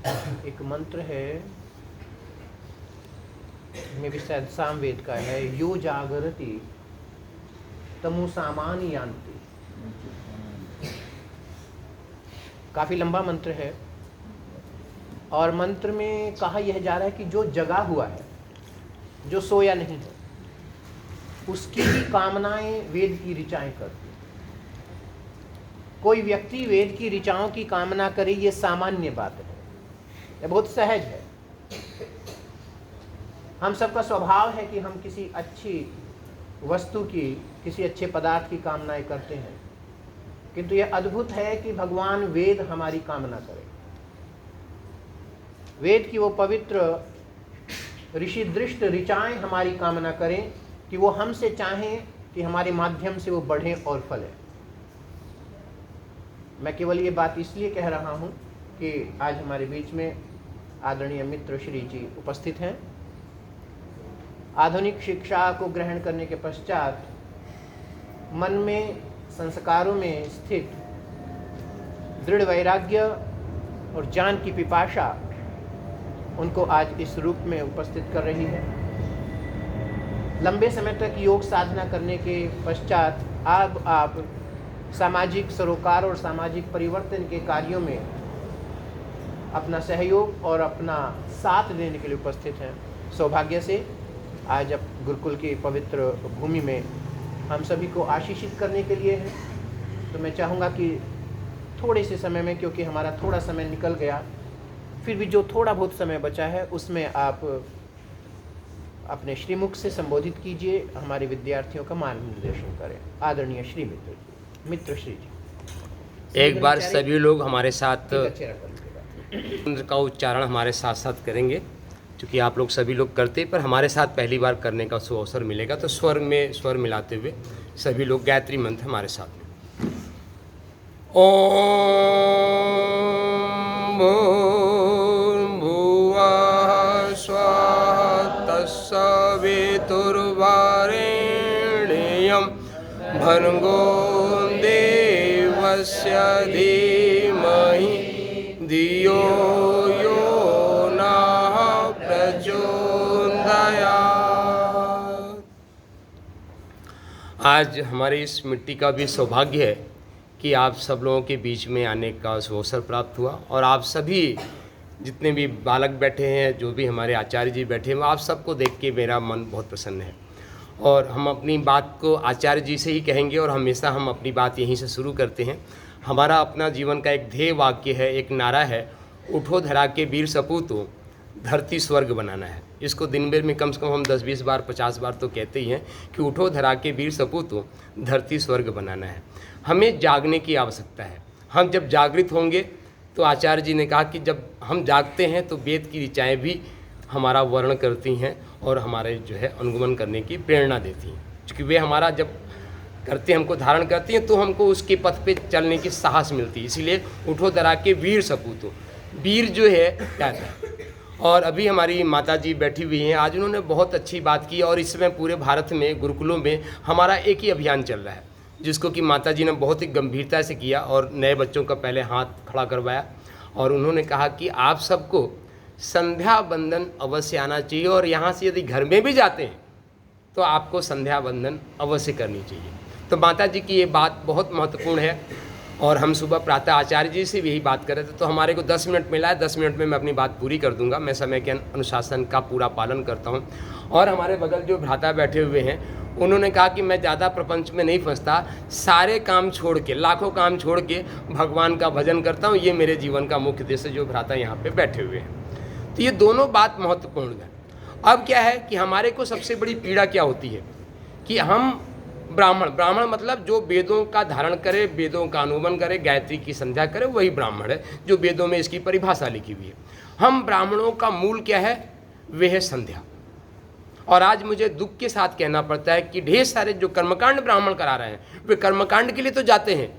एक मंत्र है, में भी शायद सामवेद का है, यो जागरति तमु सामान्य यान्ति। काफी लंबा मंत्र है और मंत्र में कहा यह जा रहा है कि जो जगा हुआ है, जो सोया नहीं है, उसकी भी कामनाएं वेद की ऋचाएं करती। कोई व्यक्ति वेद की ऋचाओं की कामना करे, ये सामान्य बात है, ये बहुत सहज है। हम सबका स्वभाव है कि हम किसी अच्छी वस्तु की, किसी अच्छे पदार्थ की कामनाएं करते हैं, किंतु यह अद्भुत है कि भगवान वेद हमारी कामना करे। वेद की वो पवित्र ऋषि दृष्ट ऋचाएं हमारी कामना करें कि वो हमसे चाहें कि हमारे माध्यम से वो बढ़ें और फलें। मैं केवल ये बात इसलिए कह रहा हूँ कि आज हमारे बीच में आदरणीय मित्र श्री जी उपस्थित हैं। आधुनिक शिक्षा को ग्रहण करने के पश्चात मन में, संस्कारों में स्थित दृढ़ वैराग्य और ज्ञान की पिपाशा उनको आज इस रूप में उपस्थित कर रही है। लंबे समय तक योग साधना करने के पश्चात अब आप सामाजिक सरोकार और सामाजिक परिवर्तन के कार्यों में अपना सहयोग और अपना साथ देने के लिए उपस्थित हैं। सौभाग्य से आज अब गुरुकुल की पवित्र भूमि में हम सभी को आशीषित करने के लिए हैं। तो मैं चाहूँगा कि थोड़े से समय में, क्योंकि हमारा थोड़ा समय निकल गया, फिर भी जो थोड़ा बहुत समय बचा है उसमें आप अपने श्रीमुख से संबोधित कीजिए, हमारे विद्यार्थियों का मार्गदर्शन करें। आदरणीय श्री मित्र श्री जी, एक बार सभी लोग हमारे साथ मंत्र का उच्चारण हमारे साथ साथ करेंगे, क्योंकि आप लोग सभी लोग करते, पर हमारे साथ पहली बार करने का अवसर मिलेगा। तो स्वर में स्वर मिलाते हुए सभी लोग गायत्री मंत्र हमारे साथ में। ओम भूर्भुवः स्वः तत्सवितुर्वरेण्यं भर्गो देवस्य धीमहि धियो यो नः प्रचोदयात्। आज हमारी इस मिट्टी का भी सौभाग्य है कि आप सब लोगों के बीच में आने का अवसर प्राप्त हुआ, और आप सभी जितने भी बालक बैठे हैं, जो भी हमारे आचार्य जी बैठे हैं, आप सबको देख के मेरा मन बहुत प्रसन्न है। और हम अपनी बात को आचार्य जी से ही कहेंगे, और हमेशा हम अपनी बात यहीं से शुरू करते हैं। हमारा अपना जीवन का एक ध्येय वाक्य है, एक नारा है, उठो धरा के वीर सपूतो, धरती स्वर्ग बनाना है। इसको दिन भर में कम से कम हम 10-20 बार 50 बार तो कहते ही हैं कि उठो धरा के वीर सपूतो, धरती स्वर्ग बनाना है। हमें जागने की आवश्यकता है। हम जब जागृत होंगे, तो आचार्य जी ने कहा कि जब हम जागते हैं तो वेद की ऋचाएँ भी हमारा वर्ण करती हैं और हमारे जो है अनुगमन करने की प्रेरणा देती हैं, क्योंकि वे हमारा जब करते हैं, हमको धारण करती हैं, तो हमको उसके पथ पे चलने की साहस मिलती है। इसीलिए उठो धरा के वीर सपूतो, वीर जो है क्या है। और अभी हमारी माता जी बैठी हुई हैं, आज उन्होंने बहुत अच्छी बात की, और इस समय पूरे भारत में गुरुकुलों में हमारा एक ही अभियान चल रहा है, जिसको कि माता जी ने बहुत ही गंभीरता से किया और नए बच्चों का पहले हाथ खड़ा करवाया, और उन्होंने कहा कि आप सबको संध्या वंदन अवश्य आना चाहिए, और यहाँ से यदि घर में भी जाते हैं तो आपको संध्या वंदन अवश्य करनी चाहिए। तो माता जी की ये बात बहुत महत्वपूर्ण है, और हम सुबह प्रातः आचार्य जी से भी यही बात कर रहे थे। तो हमारे को 10 मिनट मिला है, 10 मिनट में मैं अपनी बात पूरी कर दूंगा। मैं समय के अनुशासन का पूरा पालन करता हूँ। और हमारे बगल जो भ्राता बैठे हुए हैं, उन्होंने कहा कि मैं ज़्यादा प्रपंच में नहीं फंसता, सारे काम छोड़ के, लाखों काम छोड़ के भगवान का भजन करता हूँ। ये मेरे जीवन का मुख्य उद्देश्य है, जो भ्राता यहाँ पे बैठे हुए हैं। तो ये दोनों बात महत्वपूर्ण है। अब क्या है कि हमारे को सबसे बड़ी पीड़ा क्या होती है कि हम ब्राह्मण मतलब जो वेदों का धारण करे, वेदों का अनुगमन करे, गायत्री की संध्या करे, वही ब्राह्मण है, जो वेदों में इसकी परिभाषा लिखी हुई है। हम ब्राह्मणों का मूल क्या है? वे है संध्या। और आज मुझे दुख के साथ कहना पड़ता है कि ढेर सारे जो कर्मकांड ब्राह्मण करा रहे हैं, वे कर्मकांड के लिए तो जाते हैं,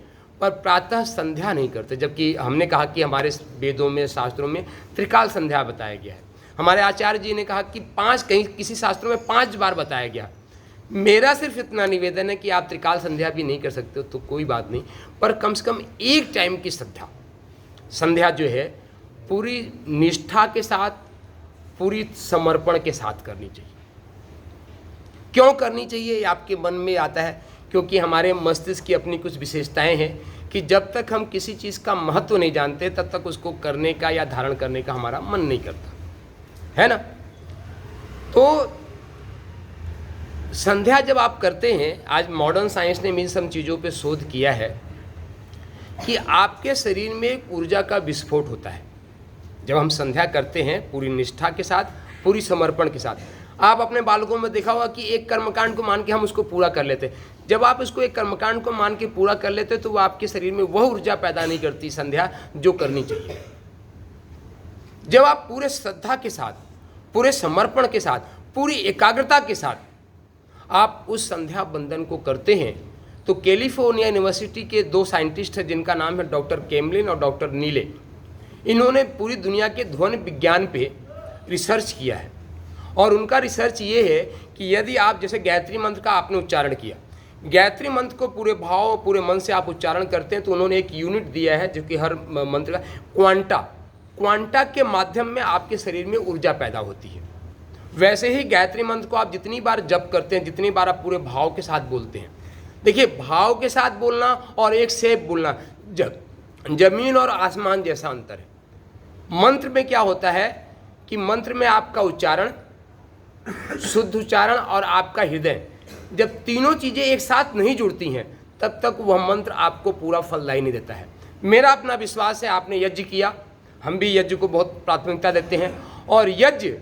पर प्रातः संध्या नहीं करते। जबकि हमने कहा कि हमारे वेदों में, शास्त्रों में त्रिकाल संध्या बताया गया है। हमारे आचार्य जी ने कहा कि 5, कहीं किसी शास्त्रों में 5 बार बताया गया। मेरा सिर्फ इतना निवेदन है कि आप त्रिकाल संध्या भी नहीं कर सकते हो तो कोई बात नहीं, पर कम से कम एक टाइम की संध्या जो है पूरी निष्ठा के साथ, पूरी समर्पण के साथ करनी चाहिए। क्यों करनी चाहिए ये आपके मन में आता है, क्योंकि हमारे मस्तिष्क की अपनी कुछ विशेषताएं हैं कि जब तक हम किसी चीज़ का महत्व नहीं जानते तब तक उसको करने का या धारण करने का हमारा मन नहीं करता, है ना। तो संध्या जब आप करते हैं, आज मॉडर्न साइंस ने इन सब चीज़ों पे शोध किया है कि आपके शरीर में एक ऊर्जा का विस्फोट होता है जब हम संध्या करते हैं पूरी निष्ठा के साथ, पूरी समर्पण के साथ। आप अपने बालकों में देखा होगा कि एक कर्मकांड को मान के हम उसको पूरा कर लेते हैं। जब आप उसको एक कर्मकांड को मान के पूरा कर लेते तो वो आपके शरीर में वह ऊर्जा पैदा नहीं करती संध्या जो करनी चाहिए। जब आप पूरे श्रद्धा के साथ, पूरे समर्पण के साथ, पूरी एकाग्रता के साथ आप उस संध्या बंधन को करते हैं तो कैलिफोर्निया यूनिवर्सिटी के 2 साइंटिस्ट हैं जिनका नाम है डॉक्टर केमलिन और डॉक्टर नीले। इन्होंने पूरी दुनिया के ध्वनि विज्ञान पे रिसर्च किया है और उनका रिसर्च ये है कि यदि आप जैसे गायत्री मंत्र का आपने उच्चारण किया, गायत्री मंत्र को पूरे भाव पूरे मन से आप उच्चारण करते हैं तो उन्होंने एक यूनिट दिया है जो कि हर मंत्र का क्वांटा के माध्यम में आपके शरीर में ऊर्जा पैदा होती है। वैसे ही गायत्री मंत्र को आप जितनी बार जप करते हैं, जितनी बार आप पूरे भाव के साथ बोलते हैं, देखिए भाव के साथ बोलना और एक सेफ बोलना जमीन और आसमान जैसा अंतर है। मंत्र में क्या होता है कि मंत्र में आपका उच्चारण, शुद्ध उच्चारण और आपका हृदय, जब तीनों चीज़ें एक साथ नहीं जुड़ती हैं तब तक वह मंत्र आपको पूरा फलदायी नहीं देता है। मेरा अपना विश्वास है, आपने यज्ञ किया, हम भी यज्ञ को बहुत प्राथमिकता देते हैं और यज्ञ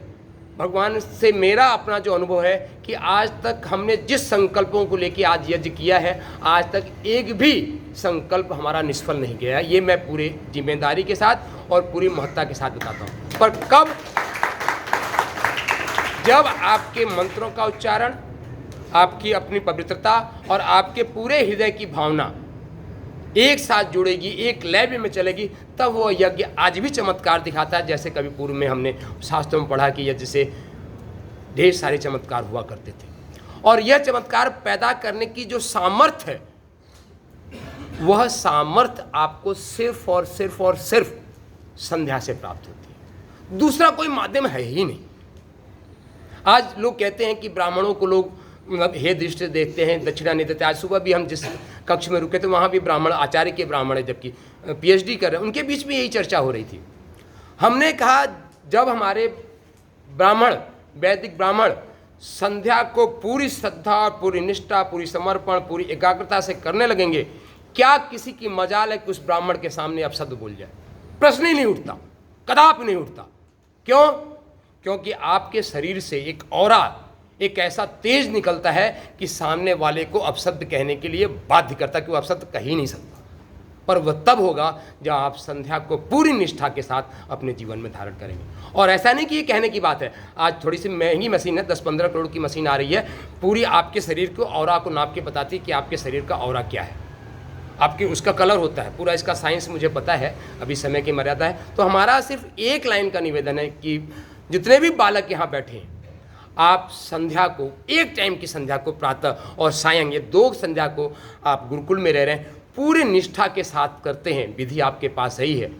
भगवान से मेरा अपना जो अनुभव है कि आज तक हमने जिस संकल्पों को लेकर आज यज्ञ किया है, आज तक एक भी संकल्प हमारा निष्फल नहीं गया। ये मैं पूरे जिम्मेदारी के साथ और पूरी महत्ता के साथ बताता हूँ। पर कब? जब आपके मंत्रों का उच्चारण, आपकी अपनी पवित्रता और आपके पूरे हृदय की भावना एक साथ जुड़ेगी, एक लय में चलेगी, तब वो यज्ञ आज भी चमत्कार दिखाता है। जैसे कभी पूर्व में हमने शास्त्रों में पढ़ा कि यज्ञ से ढेर सारे चमत्कार हुआ करते थे और यह चमत्कार पैदा करने की जो सामर्थ्य है, वह सामर्थ्य आपको सिर्फ और सिर्फ और सिर्फ संध्या से प्राप्त होती है। दूसरा कोई माध्यम है ही नहीं। आज लोग कहते हैं कि ब्राह्मणों को लोग मतलब हे दृष्टि देखते हैं, दक्षिणा नहीं देते। आज सुबह भी हम जिस कक्ष में रुके थे वहाँ भी ब्राह्मण, आचार्य के ब्राह्मण है, जबकि पीएचडी कर रहे हैं, उनके बीच में यही चर्चा हो रही थी। हमने कहा जब हमारे ब्राह्मण, वैदिक ब्राह्मण संध्या को पूरी श्रद्धा, पूरी निष्ठा, पूरी समर्पण, पूरी एकाग्रता से करने लगेंगे, क्या किसी की मजाल है कि उस ब्राह्मण के सामने अपशब्द बोल जाए? प्रश्न ही नहीं उठता, कदापि नहीं उठता। क्यों? क्योंकि आपके शरीर से एक औरा, एक ऐसा तेज निकलता है कि सामने वाले को अपशब्द कहने के लिए बाध्य करता कि वो अपशब्द कह ही नहीं सकता। पर वह तब होगा जब आप संध्या को पूरी निष्ठा के साथ अपने जीवन में धारण करेंगे। और ऐसा नहीं कि ये कहने की बात है, आज थोड़ी सी महंगी मशीन है, 10-15 करोड़ की मशीन आ रही है, पूरी आपके शरीर को औरा को नाप के बताती है कि आपके शरीर का औरा क्या है, आपके उसका कलर होता है पूरा। इसका साइंस मुझे पता है, अभी समय की मर्यादा है। तो हमारा सिर्फ एक लाइन का निवेदन है कि जितने भी बालक यहाँ बैठे हैं, आप संध्या को, एक टाइम की संध्या को, प्रातः और सायं, ये 2 संध्या को आप गुरुकुल में रह रहे हैं, पूरी निष्ठा के साथ करते हैं। विधि आपके पास सही है,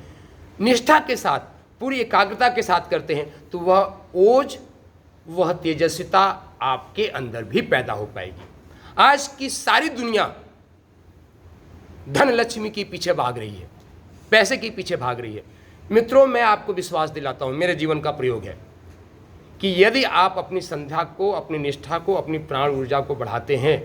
निष्ठा के साथ, पूरी एकाग्रता के साथ करते हैं तो वह ओज, वह तेजस्विता आपके अंदर भी पैदा हो पाएगी। आज की सारी दुनिया धन लक्ष्मी के पीछे भाग रही है, पैसे के पीछे भाग रही है। मित्रों, मैं आपको विश्वास दिलाता हूँ, मेरे जीवन का प्रयोग है कि यदि आप अपनी संध्या को, अपनी निष्ठा को, अपनी प्राण ऊर्जा को बढ़ाते हैं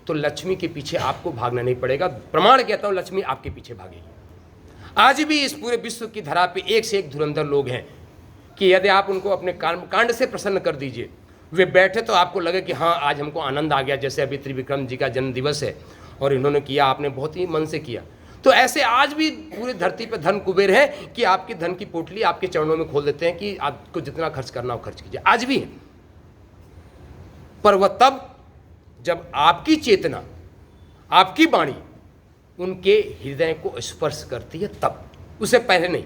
तो लक्ष्मी के पीछे आपको भागना नहीं पड़ेगा। प्रमाण कहता हूँ, लक्ष्मी आपके पीछे भागेगी। आज भी इस पूरे विश्व की धरा पे एक से एक धुरंधर लोग हैं कि यदि आप उनको अपने कांड से प्रसन्न कर दीजिए, वे बैठे तो आपको लगे कि हाँ आज हमको आनंद आ गया। जैसे अभी त्रिविक्रम जी का जन्म दिवस है और इन्होंने किया, आपने बहुत ही मन से किया। तो ऐसे आज भी पूरी धरती पर धन कुबेर है कि आपकी धन की पोटली आपके चरणों में खोल देते हैं कि आपको जितना खर्च करना हो खर्च कीजिए, आज भी है। पर वह तब जब आपकी चेतना, आपकी वाणी उनके हृदय को स्पर्श करती है, तब, उसे पहले नहीं।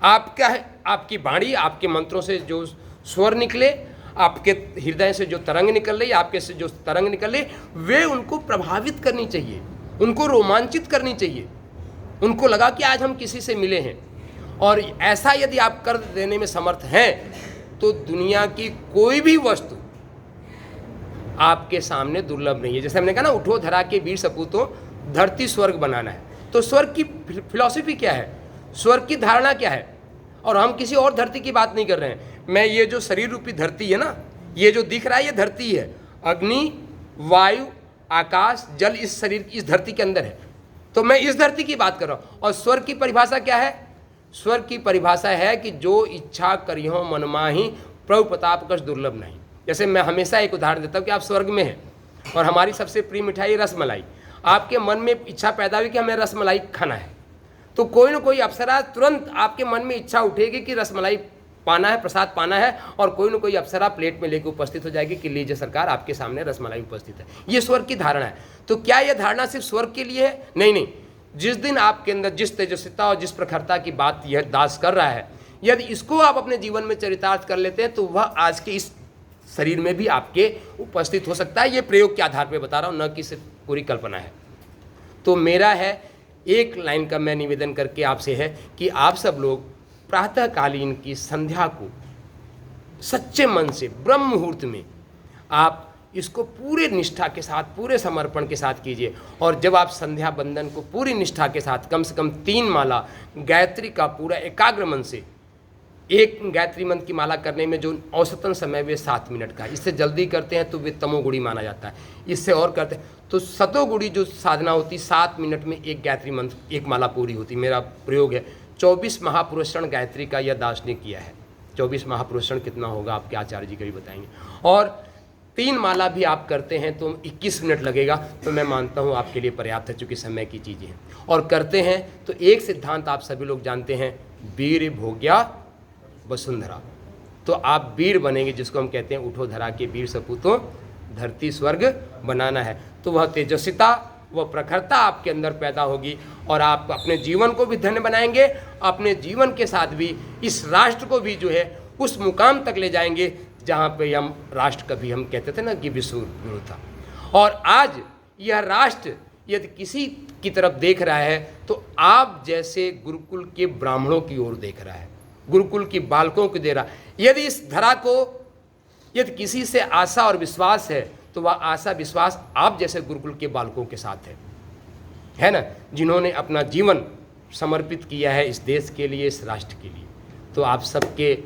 आपका है, आपकी वाणी, आपके मंत्रों से जो स्वर निकले, आपके हृदय से जो तरंग निकल रही, आपके से जो तरंग निकल रही, वे उनको प्रभावित करनी चाहिए, उनको रोमांचित करनी चाहिए। उनको लगा कि आज हम किसी से मिले हैं और ऐसा यदि आप कर देने में समर्थ हैं तो दुनिया की कोई भी वस्तु आपके सामने दुर्लभ नहीं है। जैसे हमने कहा ना, उठो धरा के वीर सपूतों, धरती स्वर्ग बनाना है। तो स्वर्ग की फिलॉसफी क्या है, स्वर्ग की धारणा क्या है? और हम किसी और धरती की बात नहीं कर रहे हैं। मैं ये जो शरीर रूपी धरती है ना, ये जो दिख रहा है ये धरती है। अग्नि, वायु, आकाश, जल इस शरीर इस धरती के अंदर है। तो मैं इस धरती की बात कर रहा हूँ। और स्वर्ग की परिभाषा क्या है? स्वर्ग की परिभाषा है कि जो इच्छा करियो मन माही, प्रभु प्रताप कछ दुर्लभ नहीं। जैसे मैं हमेशा एक उदाहरण देता हूँ कि आप स्वर्ग में हैं और हमारी सबसे प्रिय मिठाई रसमलाई। आपके मन में इच्छा पैदा हुई कि हमें रसमलाई खाना है, तो कोई ना कोई अप्सरा तुरंत आपके मन में इच्छा उठेगी कि रसमलाई पाना है, प्रसाद पाना है, और कोई ना कोई अप्सरा प्लेट में लेकर उपस्थित हो जाएगी कि लीजिए सरकार, आपके सामने रसमलाई उपस्थित है। ये स्वर्ग की धारणा है। तो क्या यह धारणा सिर्फ स्वर्ग के लिए है? नहीं नहीं। जिस दिन आपके अंदर जिस तेजस्विता और जिस प्रखरता की बात यह दास कर रहा है, यदि इसको आप अपने जीवन में चरितार्थ कर लेते हैं तो वह आज के इस शरीर में भी आपके उपस्थित हो सकता है। ये प्रयोग के आधार पर बता रहा हूँ, न कि सिर्फ पूरी कल्पना है। तो मेरा है एक लाइन का मैं निवेदन करके आपसे है कि आप सब लोग प्रातःकालीन की संध्या को सच्चे मन से ब्रह्म मुहूर्त में आप इसको पूरे निष्ठा के साथ, पूरे समर्पण के साथ कीजिए। और जब आप संध्या बंदन को पूरी निष्ठा के साथ कम से कम 3 माला गायत्री का पूरा एकाग्र मन से, एक गायत्री मंत्र की माला करने में जो औसतन समय वे 7 मिनट का है। इससे जल्दी करते हैं तो वे तमोगुणी माना जाता है, इससे और करते हैं तो सतोगुणी जो साधना होती 7 मिनट में एक गायत्री मंत्र एक माला पूरी होती। मेरा प्रयोग है 24 महापुरुषण गायत्री का, यह दास ने किया है। 24 महापुरुषण कितना होगा आपके आचार्य जी कभी बताएंगे। और 3 माला भी आप करते हैं तो 21 मिनट लगेगा, तो मैं मानता हूँ आपके लिए पर्याप्त है, चूँकि समय की चीज़ें हैं। और करते हैं तो एक सिद्धांत आप सभी लोग जानते हैं, वीर भोग्या वसुंधरा। तो आप वीर बनेंगे, जिसको हम कहते हैं उठो धरा के वीर सपूतों, धरती स्वर्ग बनाना है। तो वह तेजस्विता, वह प्रखरता आपके अंदर पैदा होगी और आप अपने जीवन को भी धन्य बनाएंगे, अपने जीवन के साथ भी इस राष्ट्र को भी जो है उस मुकाम तक ले जाएंगे जहाँ पे हम राष्ट्र कभी हम कहते थे ना कि विश्व गुरु था। और आज यह राष्ट्र यदि किसी की तरफ देख रहा है तो आप जैसे गुरुकुल के ब्राह्मणों की ओर देख रहा है, गुरुकुल की बालकों को दे रहा। यदि इस धरा को यदि किसी से आशा और विश्वास है तो वह आशा विश्वास आप जैसे गुरुकुल के बालकों के साथ है ना, जिन्होंने अपना जीवन समर्पित किया है इस देश के लिए, इस राष्ट्र के लिए। तो आप सबके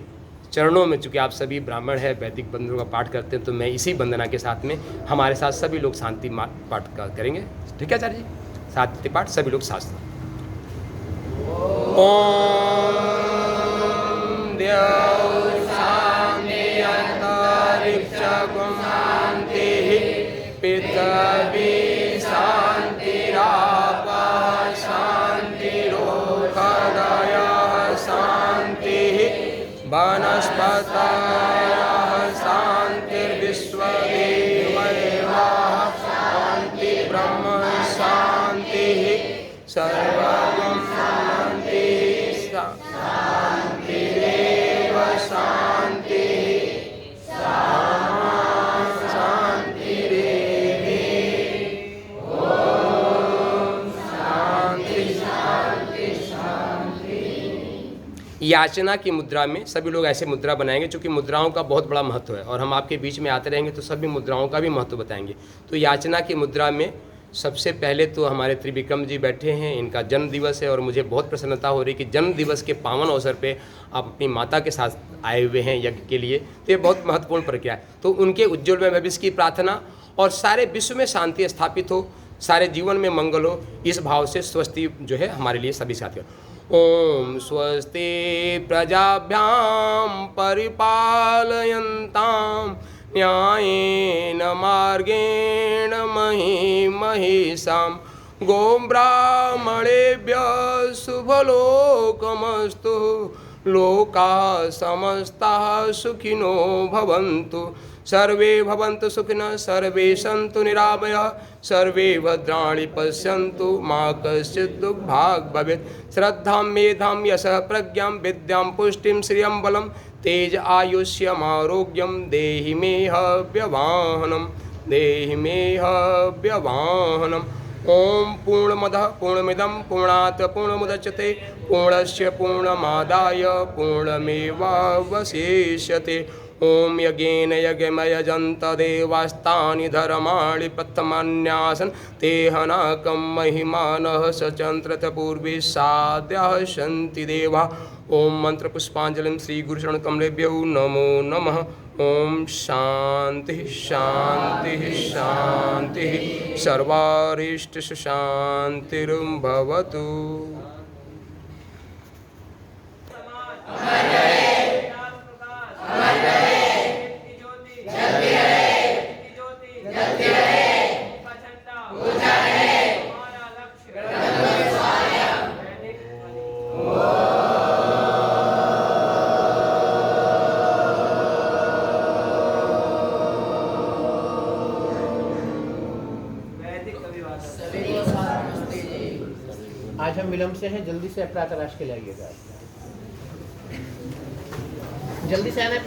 चरणों में, चूँकि आप सभी ब्राह्मण हैं, वैदिक बंधनों का पाठ करते हैं, तो मैं इसी वंदना के साथ में हमारे साथ सभी लोग शांति पाठ करेंगे। ठीक है आचार्य जी, शांति पाठ सभी लोग साथ। ओम देव शांति अंतरिक्षं शांति पृथ्वी शांतिरापः शांतिरोषधयः शांतिः वनस्पतयः शांतिर्विश्वदेवदेवाः शांति ब्रह्म शांतिः सर्वं शांतिः शांतिरेव शांतिः शांतिरेव। ओम शांति शांति शांति। याचना की मुद्रा में सभी लोग ऐसे मुद्रा बनाएंगे, क्योंकि मुद्राओं का बहुत बड़ा महत्व है और हम आपके बीच में आते रहेंगे तो सभी मुद्राओं का भी महत्व बताएंगे। तो याचना की मुद्रा में सबसे पहले तो हमारे त्रिविक्रम जी बैठे हैं, इनका जन्म दिवस है और मुझे बहुत प्रसन्नता हो रही कि जन्म दिवस के पावन अवसर पे आप अपनी माता के साथ आए हुए हैं यज्ञ के लिए। तो ये बहुत महत्वपूर्ण प्रक्रिया है। तो उनके उज्ज्वल में भविष्य की प्रार्थना और सारे विश्व में शांति स्थापित हो, सारे जीवन में मंगल हो, इस भाव से स्वस्ति जो है हमारे लिए सभी साथियों। ओम स्वस्ति प्रजाभ्याम परिपालयन्ताम न्यायेन मार्गेण महीं महिषां गोब्राह्मणेभ्यः शुभलोकमस्तु लोकाः समस्ताः सुखिनो भवन्तु सर्वे भवन्तु सुखिनः सर्वे सन्तु निरामयाः सर्वे भद्राणि पश्यन्तु मा कश्चित् दुर्भाग् भवेत् श्रद्धां मेधां यशः प्रज्ञां विद्यां पुष्टिं श्रियं बलं तेज आयुष्यमारोग्यं देहि मे हव्यवाहनं देहि मे हव्यवाहनम्। ओम पूर्णमदः पूर्णमिदं पूर्णात् पूर्णमुदच्यते पूर्णस्य पूर्णमादाय पूर्णमेवावशिष्यते। ओम यज्ञेन यज्ञमयजन्त देवास्तानि धर्माणि प्रथमान्यासन् तेहनाकं महिमानः सचन्त्रत पूर्वे साद्याः सन्ति देवा। ओम मंत्र पुष्पांजलिं श्री गुरुचरण कमलेभ्यो नमो नमः। ओम शांति शांति शांति सर्वारिष्ट शांतिर्भवतु। आज हम विलम्ब से हैं, जल्दी से प्रातराश के लिए आइएगा। जल्दी से आना है।